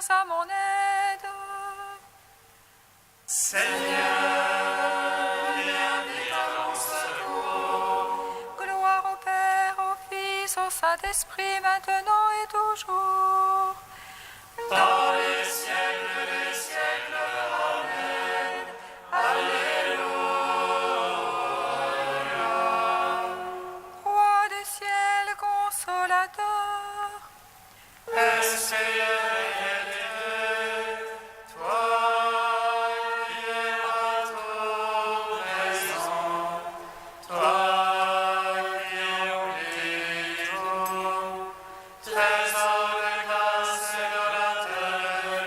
grâce à mon aide. Seigneur, viens vite à mon secours. Gloire au Père, au Fils, au Saint-Esprit, maintenant et toujours. Dans les siècles des siècles, Amen. Alléluia. Roi du ciel, consolateur, Seigneur et Dieu, toi qui es partout présent, toi qui oublies tout, trésor de grâce et de la terre,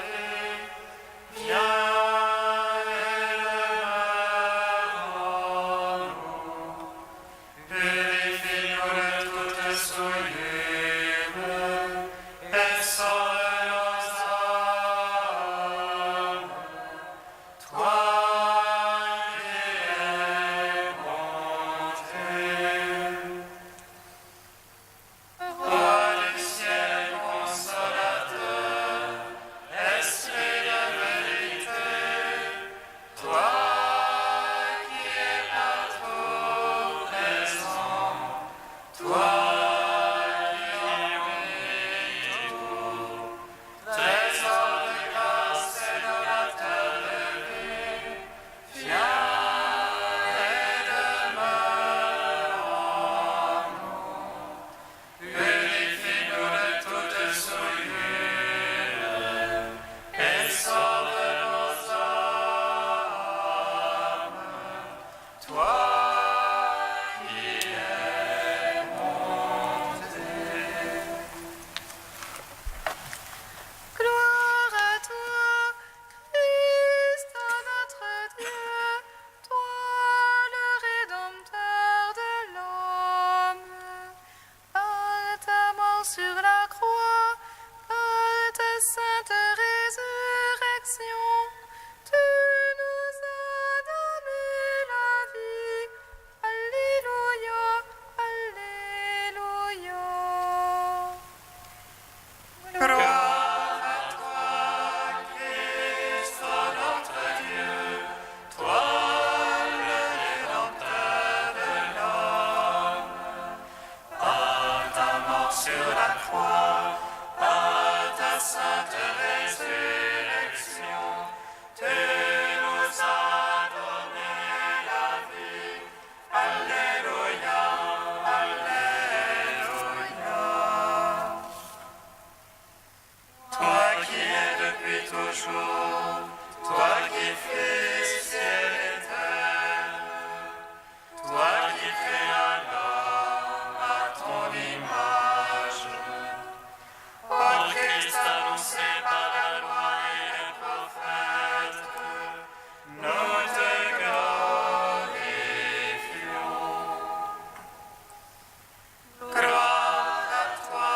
viens et demeure en nous. Purifie-nous de toute souillure et sauve nos âmes. Toi qui es bonté. Roi du ciel consolateur, Esprit de vérité, toi qui es partout présent, toi qui oublies tout, trésor de grâce et de la terre de vie, viens et demeure en nous. Purifie-nous de toute souillure et sauve nos âmes. Toi qui es monté. gloire à toi, Christ notre Dieu, toi le Rédempteur de l'homme. Par ta mort sur la croix, par ta sainte résurrection, tu nous as donné la vie. Alléluia, Alléluia. Gloire à toi, Christ notre Dieu, toi le Rédempteur de l'homme. Par ta mort sur la croix, par ta sainte résurrection, tu nous as donné la vie. Alléluia, Alléluia. Toi qui es depuis toujours, toi qui fais ciel et terre, toi qui crées l'homme à ton image. Ô Christ annoncé par la loi et les prophètes, nous te glorifions. Gloire à toi,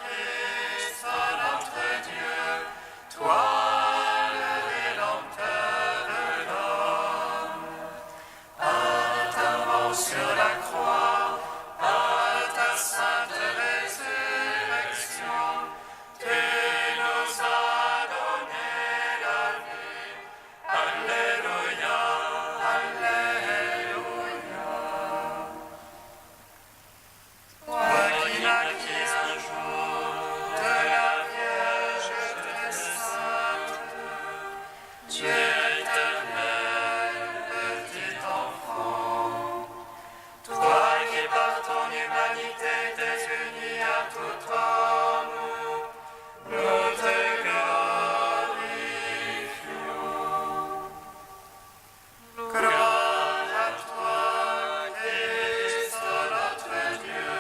Christ notre Dieu, toi le Rédempteur de l'homme. Par ta mort sur la croix, par ta sainte résurrection, tu nous as donné la vie. Alléluia, Alléluia. Toi qui naquis un jour de la Vierge très sainte, Dieu éternel, petit enfant, toi qui par ton humanité t'es uni à tout homme, nous te glorifions. Gloire à toi, Christ notre Dieu,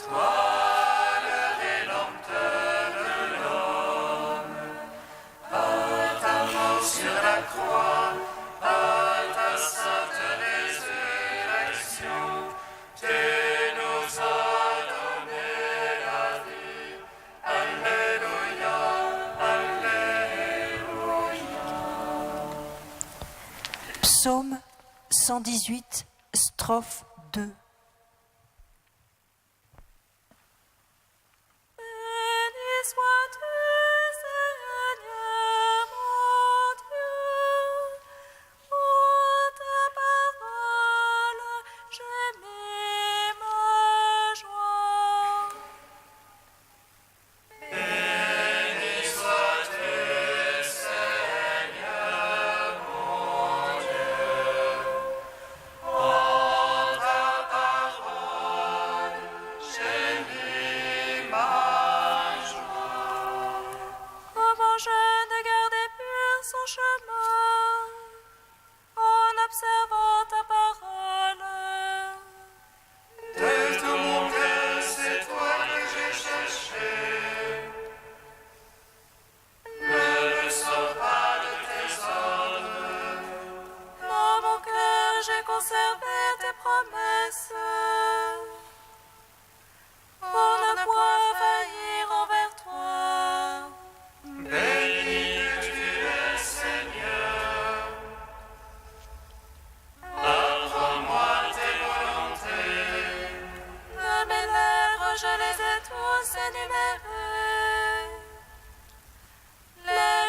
toi le Rédempteur de l'homme. Par ta mort sur la croix, par ta sainte résurrection, tu nous as donné la vie. Alléluia, Alléluia. Psaume 118, strophe 2. Béni sois-tu, Seigneur.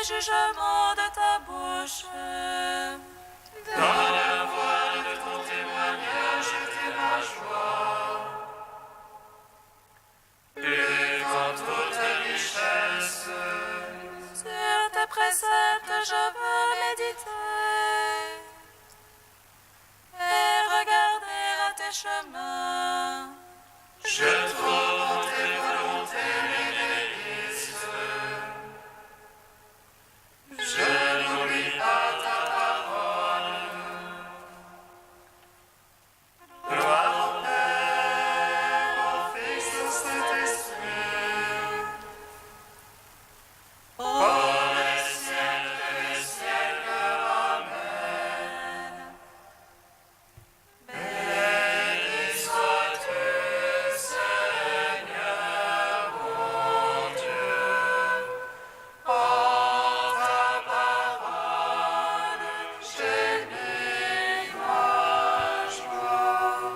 les jugements de ta bouche. Dans la voix de ton témoignage était ma joie. Et quant toute ta richesse, Sur tes préceptes je veux méditer et regarder à tes chemins. je trouve en tes volontés mes délices. Je n'oublie pas ta parole. Gloire au Père, au Fils, au Saint-Esprit. Pour les siècles, Amen. Béni sois-tu, Seigneur mon Dieu, en ta parole, j'ai mis ma joie.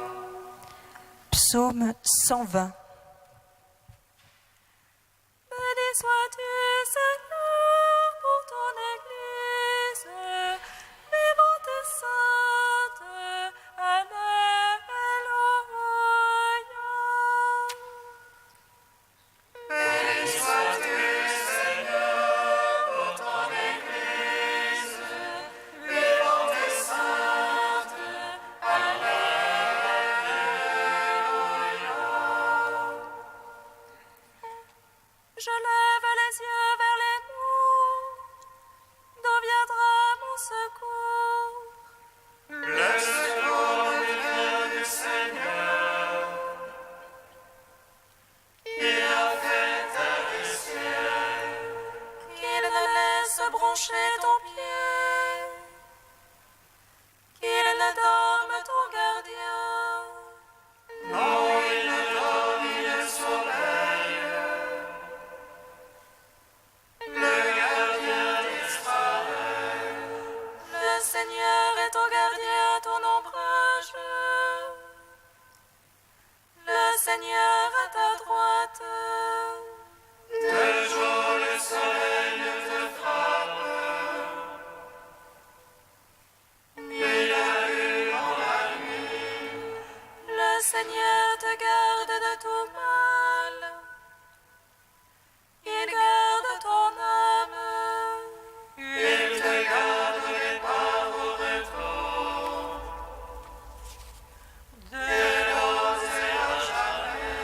Psaume 120. Béni sois-tu, Seigneur, pour ton Église, vivante et sainte. Alléluia. Béni sois-tu, Seigneur, pour ton Église, vivante et sainte. Je lève les yeux vers les monts, d'où viendra mon secours. Le secours il vient du Seigneur, il a fait terre et ciel. Qu'il ne laisse broncher ton pied, qu'il ne dorme ton gardien. Non, il ne dort ni le sommeil. Le gardien d'Israël, Le Seigneur est ton gardien, ton ombrage. Le Seigneur à ta droite. de jour le soleil ne te frappe, ni la lune en la nuit. Le Seigneur te garde de tout mal. Il garde ton âme. Il te garde les pas au retour, dès lors et à jamais.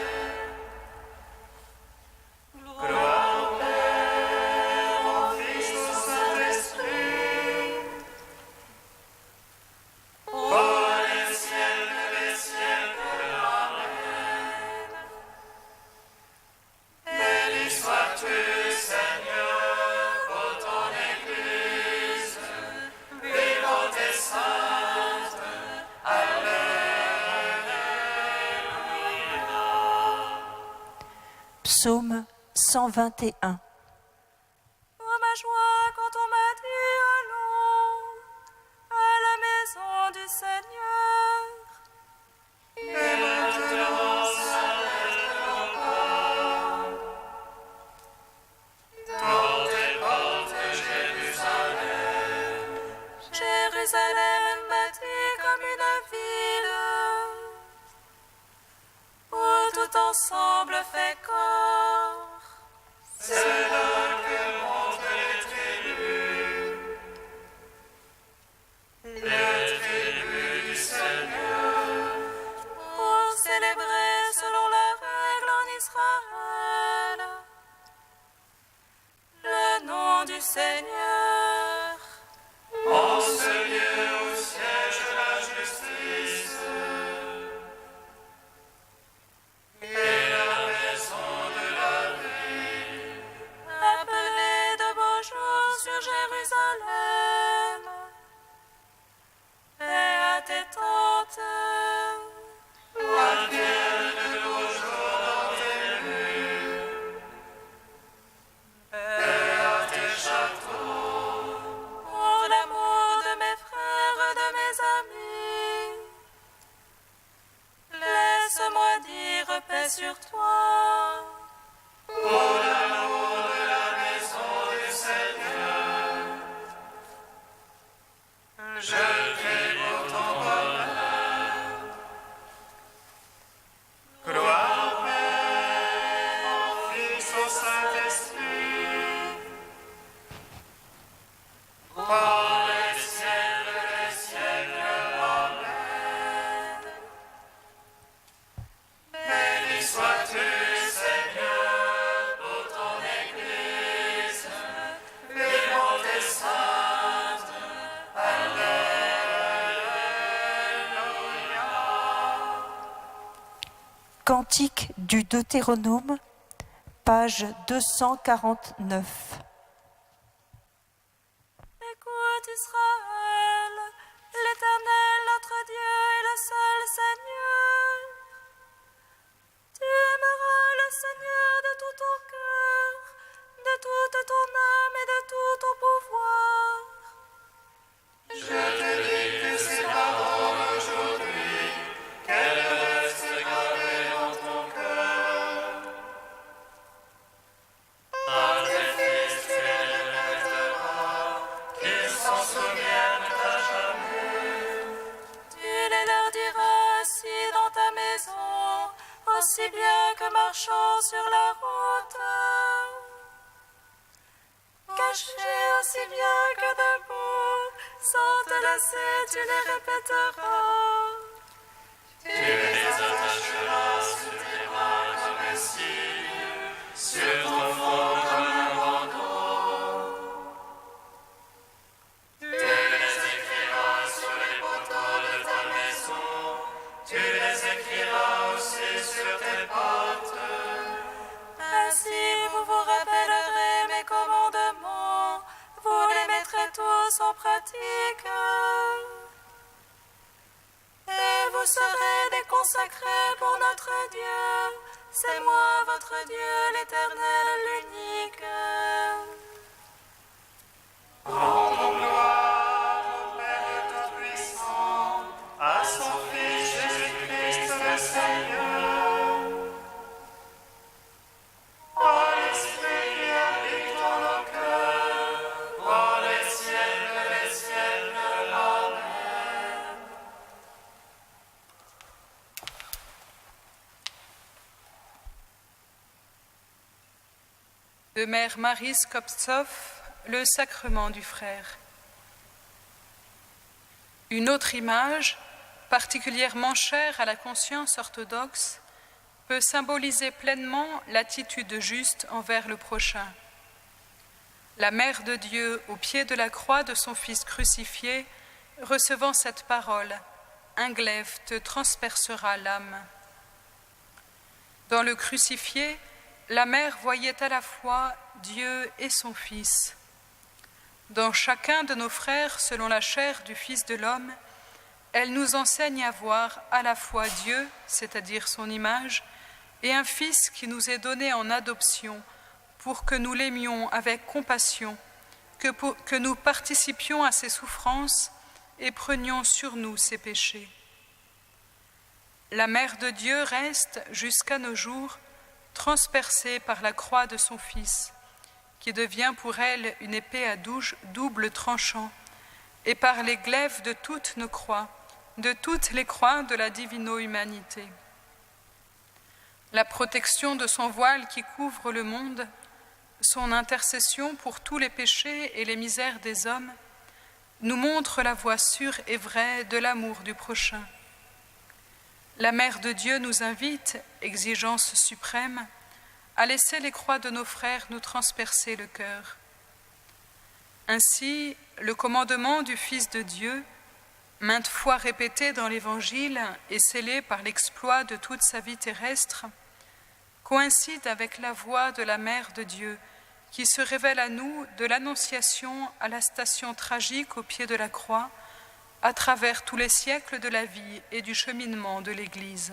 Gloire au Père, au Fils, au Saint-Esprit, pour les siècles, Amen. Béni sois-tu, Seigneur, pour ton Église, vivante et sainte. Psaume 121. Oh ma joie quand on m'a dit allons à la maison du Seigneur. Et maintenant s'arrête encore dans tes portes, Jérusalem. Jérusalem bâtie comme une ville où tout ensemble fait corps. C'est là que montent les tribus du Seigneur. Pour célébrer selon la règle en Israël le nom du Seigneur. En ce lieu où siège la justice et la maison de la vie. Appelez de beaux jours sur Jérusalem et à tes tentes. Advienne de beaux jours dans tes murs et à tes châteaux. Pour l'amour de mes frères, de mes amis, laisse-moi dire paix sur toi. Pour l'amour de la maison du Seigneur, Cantique du Deutéronome, page 249. Écoute Israël, l'Éternel notre Dieu est le seul Seigneur. Tu aimeras le Seigneur de tout ton cœur, de toute ton âme et de tout ton pouvoir. Je te dicte ces paroles aujourd'hui, qu'elles restent gravées dans ton cœur. À tes fils tu les répéteras, qu'ils s'en souviennent à jamais. Tu les leur diras assis dans ta maison, aussi bien que marchant sur la route. Cachés aussi bien que debout, sans te lasser, tu les répéteras. Tu les attacheras sur tes mains comme un signe, sur ton front comme un bandeau. Tu les écriras sur les poteaux de ta maison, tu les écriras aussi sur tes portes. Ainsi vous vous rappellerez mes commandements, vous les mettrez tous en pratique. Et vous serez des consacrés pour notre Dieu. C'est moi, votre Dieu, l'Éternel, l'unique. Rendons gloire au Père Tout-Puissant, à son Fils Jésus-Christ le Seigneur. Ô l'Esprit qui habite dans nos cœurs, ô les ciels, Amen. De Mère Marie Skoptsov, le sacrement du frère. Une autre image, particulièrement chère à la conscience orthodoxe, peut symboliser pleinement l'attitude juste envers le prochain. La Mère de Dieu, au pied de la croix de son Fils crucifié, recevant cette parole, « Un glaive te transpercera l'âme ». Dans le crucifié, la Mère voyait à la fois Dieu et son Fils. Dans chacun de nos frères, selon la chair du Fils de l'homme, elle nous enseigne à voir à la fois Dieu, c'est-à-dire son image, et un Fils qui nous est donné en adoption pour que nous l'aimions avec compassion, que nous participions à ses souffrances et prenions sur nous ses péchés. La Mère de Dieu reste, jusqu'à nos jours, transpercée par la croix de son Fils, qui devient pour elle une épée à double tranchant, et par les glaives de toutes nos croix, de toutes les croix de la divino-humanité. La protection de son voile qui couvre le monde, son intercession pour tous les péchés et les misères des hommes, nous montre la voie sûre et vraie de l'amour du prochain. La Mère de Dieu nous invite, exigence suprême, à laisser les croix de nos frères nous transpercer le cœur. Ainsi, le commandement du Fils de Dieu, maintes fois répété dans l'Évangile et scellé par l'exploit de toute sa vie terrestre, coïncide avec la voix de la Mère de Dieu qui se révèle à nous de l'Annonciation à la station tragique au pied de la croix, à travers tous les siècles de la vie et du cheminement de l'Église.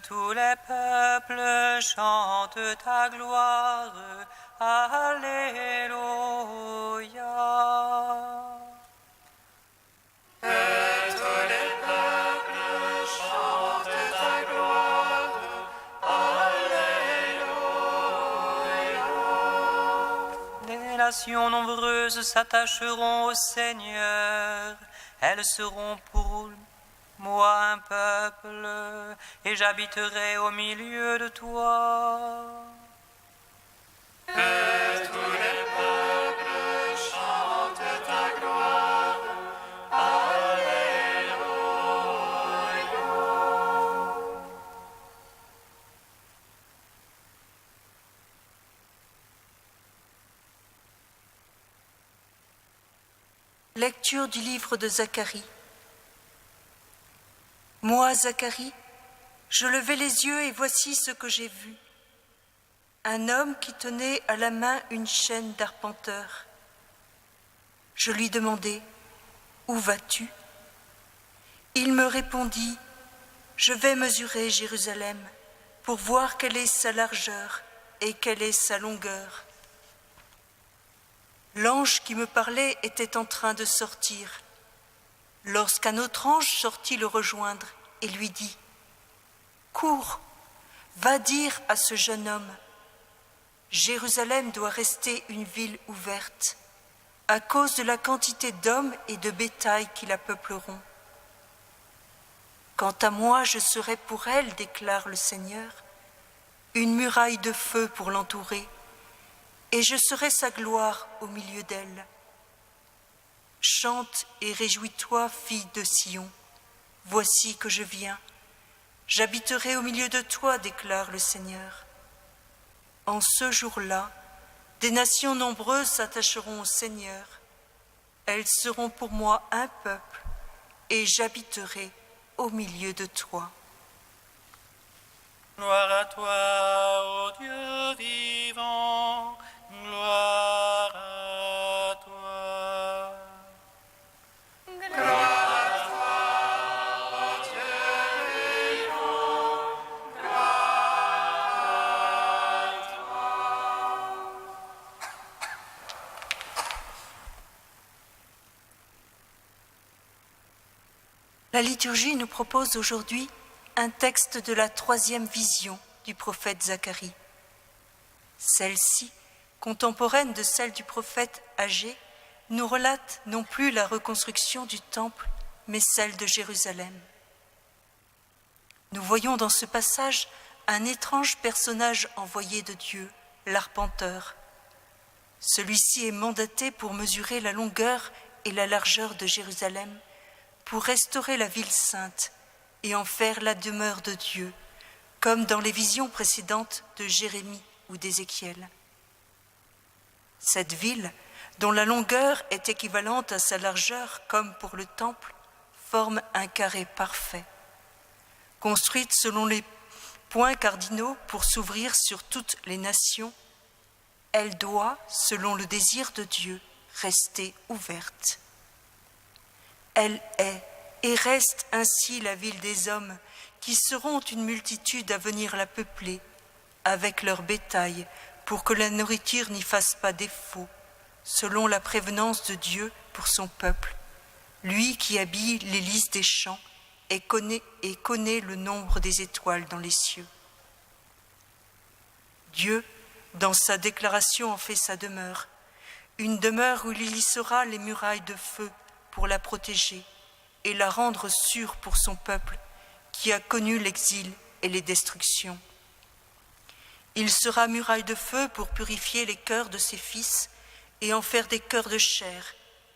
tous les peuples chantent ta gloire. Alléluia. Que tous les peuples chantent ta gloire. Alléluia. Les nations nombreuses s'attacheront au Seigneur. Elles seront pour moi un peuple, et j'habiterai au milieu de toi. Que tous les peuples chantent ta gloire. Alléluia. Lecture du livre de Zacharie. Moi, Zacharie, je levai les yeux et voici ce que j'ai vu. Un homme qui tenait à la main une chaîne d'arpenteur. Je lui demandai, « Où vas-tu » Il me répondit, « Je vais mesurer Jérusalem pour voir quelle est sa largeur et quelle est sa longueur. » L'ange qui me parlait était en train de sortir, lorsqu'un autre ange sortit le rejoindre et lui dit, « Cours, va dire à ce jeune homme, Jérusalem doit rester une ville ouverte, à cause de la quantité d'hommes et de bétail qui la peupleront. Quant à moi, je serai pour elle, déclare le Seigneur, une muraille de feu pour l'entourer, et je serai sa gloire au milieu d'elle. Chante et réjouis-toi, fille de Sion, voici que je viens. J'habiterai au milieu de toi, déclare le Seigneur. En ce jour-là, des nations nombreuses s'attacheront au Seigneur. Elles seront pour moi un peuple, et j'habiterai au milieu de toi. Gloire à toi, ô Dieu vivant, gloire à toi. Gloire à toi, ô Dieu vivant, gloire à toi. La liturgie nous propose aujourd'hui un texte de la 3e vision du prophète Zacharie. Celle-ci, contemporaine de celle du prophète Agée, nous relate non plus la reconstruction du temple, mais celle de Jérusalem. Nous voyons dans ce passage un étrange personnage envoyé de Dieu, l'arpenteur. Celui-ci est mandaté pour mesurer la longueur et la largeur de Jérusalem, pour restaurer la ville sainte et en faire la demeure de Dieu, comme dans les visions précédentes de Jérémie ou d'Ézéchiel. Cette ville, dont la longueur est équivalente à sa largeur comme pour le temple, forme un carré parfait. Construite selon les points cardinaux pour s'ouvrir sur toutes les nations, elle doit, selon le désir de Dieu, rester ouverte. Elle est et reste ainsi la ville des hommes, qui seront une multitude à venir la peupler, avec leur bétail, pour que la nourriture n'y fasse pas défaut, selon la prévenance de Dieu pour son peuple, lui qui habille les lys des champs et connaît le nombre des étoiles dans les cieux. Dieu, dans sa déclaration, en fait sa demeure, une demeure où il lissera les murailles de feu pour la protéger et la rendre sûre pour son peuple qui a connu l'exil et les destructions. Il sera muraille de feu pour purifier les cœurs de ses fils et en faire des cœurs de chair,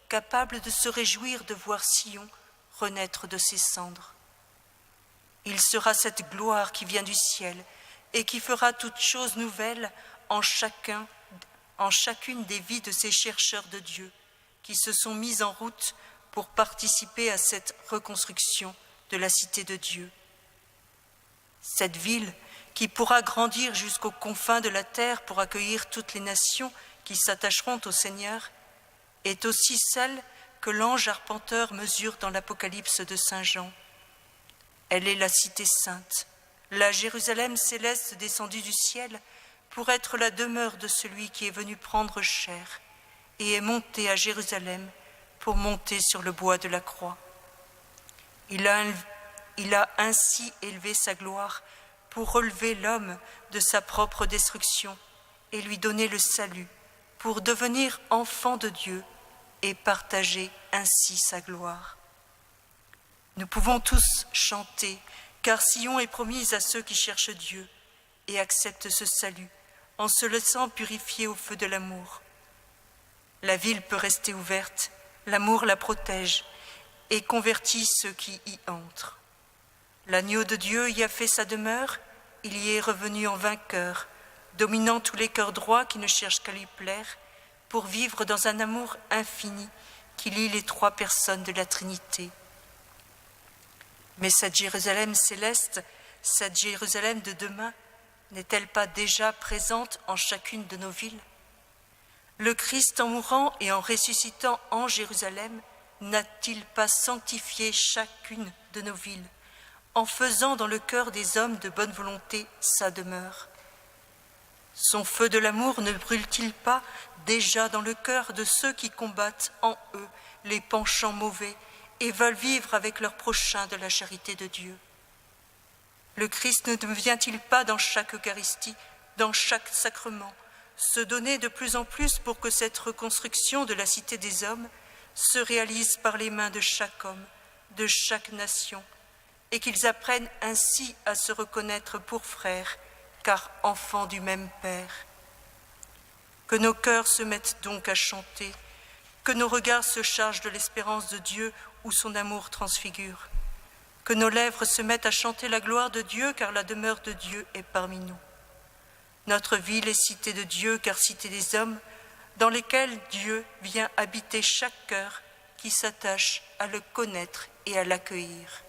capables de se réjouir de voir Sion renaître de ses cendres. Il sera cette gloire qui vient du ciel et qui fera toutes choses nouvelles en chacune des vies de ces chercheurs de Dieu qui se sont mis en route pour participer à cette reconstruction de la cité de Dieu. Cette ville qui pourra grandir jusqu'aux confins de la terre pour accueillir toutes les nations qui s'attacheront au Seigneur, est aussi celle que l'ange arpenteur mesure dans l'Apocalypse de Saint Jean. Elle est la cité sainte, la Jérusalem céleste descendue du ciel pour être la demeure de celui qui est venu prendre chair et est monté à Jérusalem pour monter sur le bois de la croix. Il a ainsi élevé sa gloire pour relever l'homme de sa propre destruction et lui donner le salut, pour devenir enfant de Dieu et partager ainsi sa gloire. Nous pouvons tous chanter, car Sion est promise à ceux qui cherchent Dieu et acceptent ce salut en se laissant purifier au feu de l'amour. La ville peut rester ouverte, l'amour la protège et convertit ceux qui y entrent. L'agneau de Dieu y a fait sa demeure, il y est revenu en vainqueur, dominant tous les cœurs droits qui ne cherchent qu'à lui plaire, pour vivre dans un amour infini qui lie les trois personnes de la Trinité. Mais cette Jérusalem céleste, cette Jérusalem de demain, n'est-elle pas déjà présente en chacune de nos villes? Le Christ, en mourant et en ressuscitant en Jérusalem, n'a-t-il pas sanctifié chacune de nos villes, en faisant dans le cœur des hommes de bonne volonté sa demeure? Son feu de l'amour ne brûle-t-il pas déjà dans le cœur de ceux qui combattent en eux les penchants mauvais et veulent vivre avec leurs prochains de la charité de Dieu? Le Christ ne vient-il pas dans chaque Eucharistie, dans chaque sacrement, se donner de plus en plus pour que cette reconstruction de la cité des hommes se réalise par les mains de chaque homme, de chaque nation, et qu'ils apprennent ainsi à se reconnaître pour frères, car enfants du même Père. Que nos cœurs se mettent donc à chanter, que nos regards se chargent de l'espérance de Dieu où son amour transfigure, que nos lèvres se mettent à chanter la gloire de Dieu, car la demeure de Dieu est parmi nous. Notre ville est cité de Dieu, car cité des hommes, dans lesquels Dieu vient habiter chaque cœur qui s'attache à le connaître et à l'accueillir.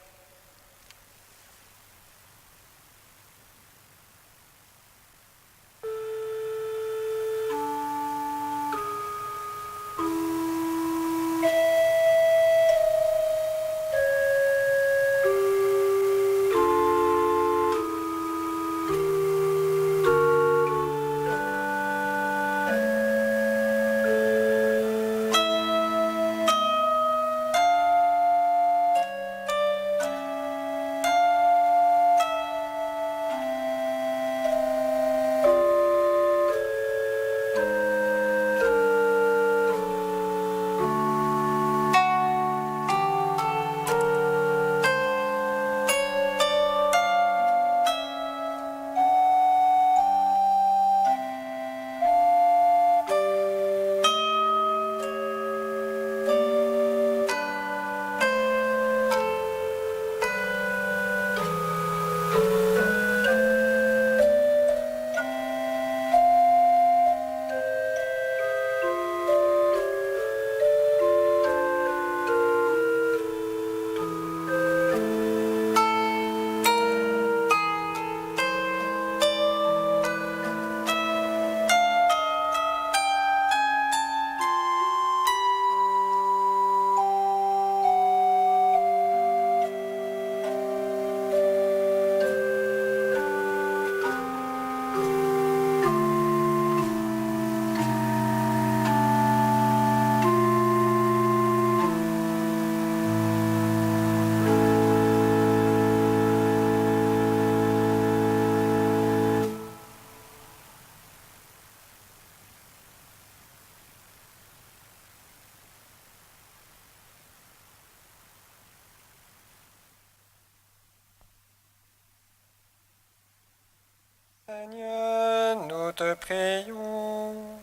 Seigneur, nous te prions.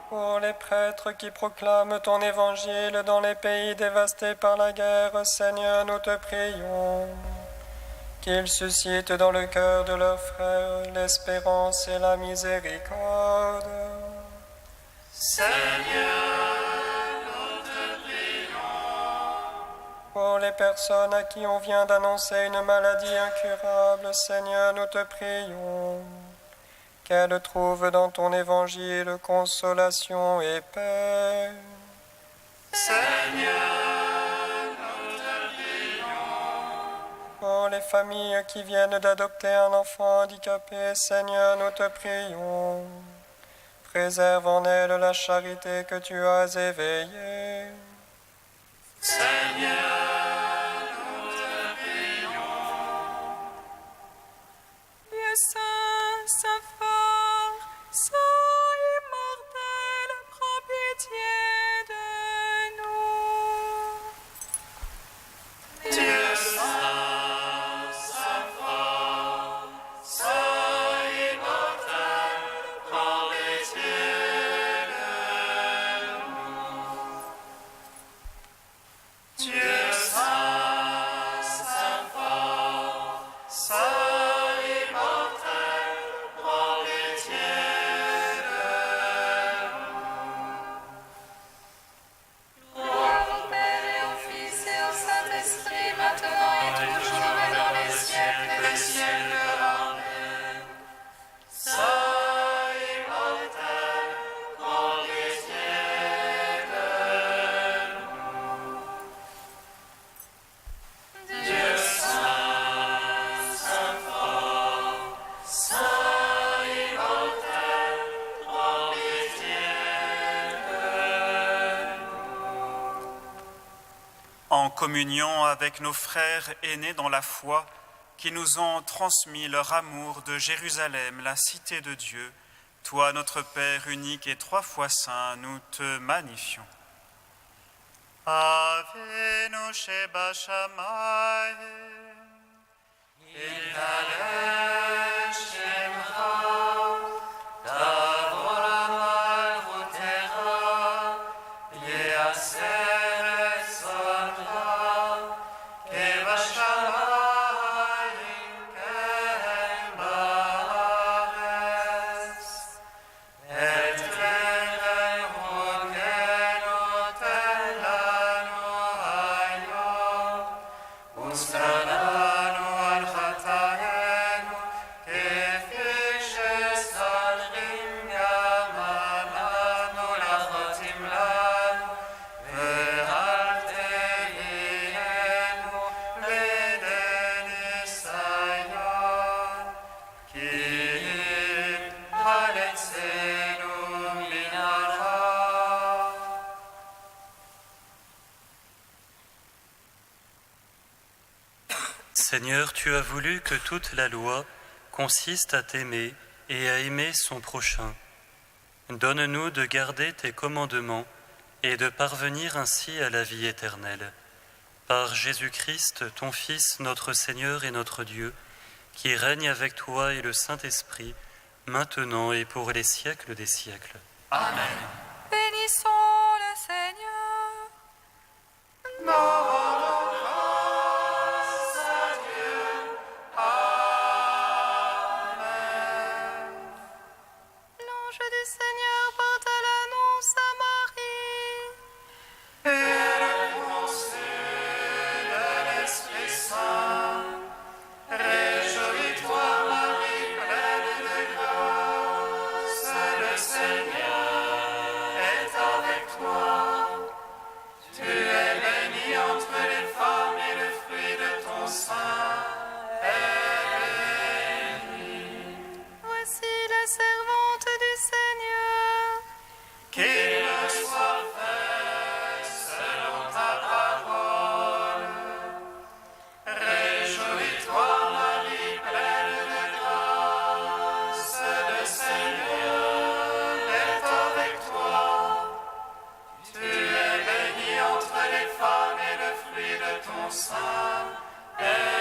Pour les prêtres qui proclament ton évangile dans les pays dévastés par la guerre, Seigneur, nous te prions. Qu'ils suscitent dans le cœur de leurs frères l'espérance et la miséricorde. Pour les personnes à qui on vient d'annoncer une maladie incurable, Seigneur, nous te prions. Qu'elles trouvent dans ton évangile consolation et paix. Seigneur, les familles qui viennent d'adopter un enfant handicapé. Seigneur, nous te prions. Préserve en elles la charité que tu as éveillée. Seigneur, nous te prions. Dieu saint, saint fort, saint immortel, prends pitié de nous. Dieu saint, saint fort, saint immortel, prends pitié de nous. Dieu saint, saint fort, saint immortel, prends pitié de nous. Gloire au Père et au Fils et au Saint-Esprit, maintenant et toujours et dans les siècles des siècles. Amen. Saint immortel, prends pitié de nous. Dieu saint, saint fort, saint immortel, prends pitié de nous. En communion avec nos frères aînés dans la foi, qui nous ont transmis leur amour de Jérusalem, la cité de Dieu, toi, notre Père unique et 3 fois saint, nous te magnifions. Avenu Sheba Shamayim, Yidaleh Shemcha, Tavor Malchutera, Yeaser Tzvaka, Kebashamayim ken ba'aretz. Et Rogenu ten lanu hayom, Ustananu al chatayenu, Kefi shesalim gam ananu lachotim lanu, Ve'al te'inu l'eden Isayon, Ki haletzenu min hara. Seigneur, tu as voulu que toute la loi consiste à t'aimer et à aimer son prochain. Donne-nous de garder tes commandements et de parvenir ainsi à la vie éternelle. Par Jésus-Christ, ton Fils, notre Seigneur et notre Dieu, qui règne avec toi et le Saint-Esprit, maintenant et pour les siècles des siècles. Amen. Bénissons le Seigneur. L'ange du Seigneur porta l'annonce à Marie. L'Esprit Saint, réjouis-toi Marie, pleine de grâce, le Seigneur est avec toi. Tu es bénie entre les femmes et le fruit de ton sein est béni. Voici la servante du Seigneur. Qu'il me soit fait selon ta parole. Réjouis-toi Marie, pleine de grâce, le Seigneur est avec toi. Tu es bénie entre les femmes et le fruit de ton sein est